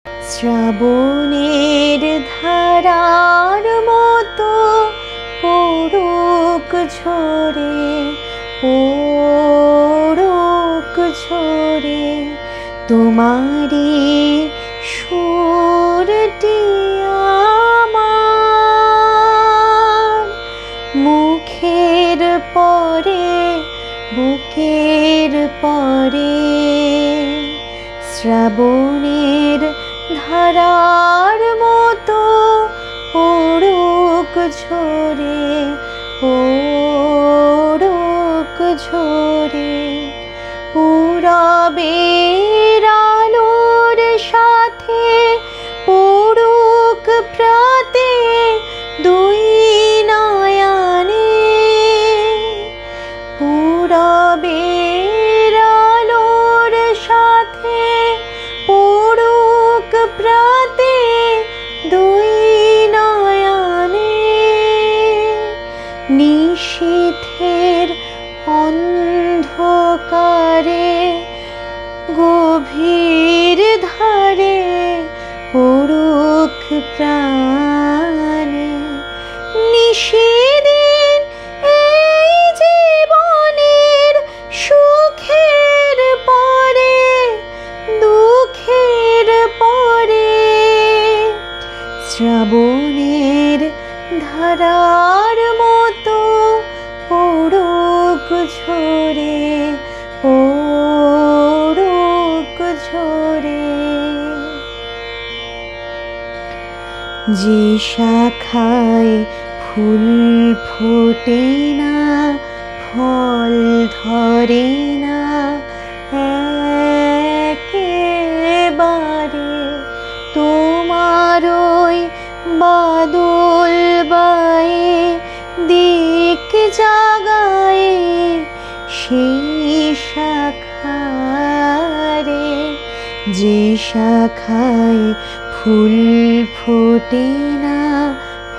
শ্রাবণের ধারার মতো পড়ুক ঝরে, পড়ুক ঝরে তোমারি সুরটি আমার। মুখের পরে বুকের পরে শ্রাবণের ধারার মতো পড়ুক ঝরে, পড়ুক ঝরে পূরবের আলোর সাথে পড়ুক প্রাতে দুই নয়নে। পূরবের আলোর সাথে পড়ুক প্রাতে দুই নয়নে। নিশীথের অন্ধকারে গভীর ধারে পড়ুক প্রাণে। নিশিদিন এই জীবনের সুখের পরে দুঃখের পরে শ্রাবণের ধারার মতো পড়ুক ঝরে, পড়ুক ঝরে। যে শাখায় ফুল ফোটে না, ফল ধরে না একেবারে, তোমার ওই বাদল বায়ে দিক জাগায়ে সেই শাখারে। যে শাখায় ফুল ফোটে না,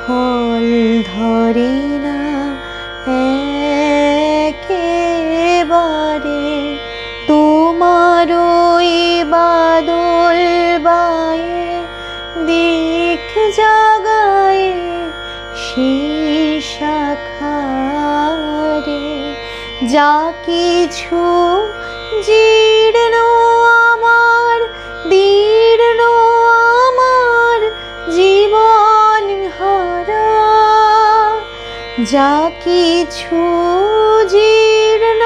ফল ধরে না একেবারে, তোমার ওই বাদল বায়ে দিক জাগায়ে সেই শাখারে। যা কিছু জীর্ণ আমার, দীর্ণ আমার জীবন হারা। যা কিছু জীর্ণ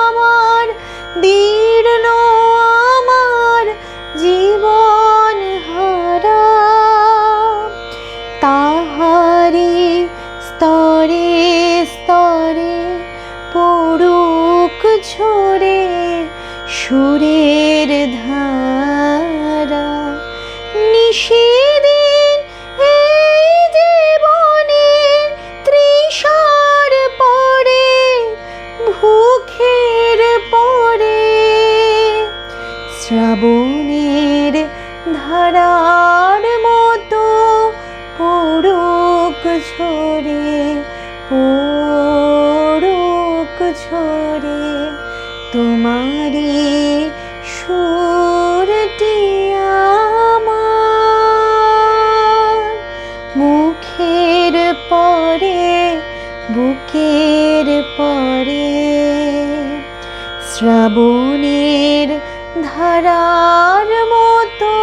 আমার, দীর্ণ আমার জীবন হারা। তাহারি স্তরে স্তরে পড়ুক ঝরে সুরের ধারা। নিশিদিন এই জীবনের তৃষার পরে ভুখের পরে শ্রাবণের ধারার মতো পড়ুক ঝরে, পড়ুক ঝরে তোমারি সুরটি আমার। মুখের পরে বুকের পরে শ্রাবণের ধারার মতো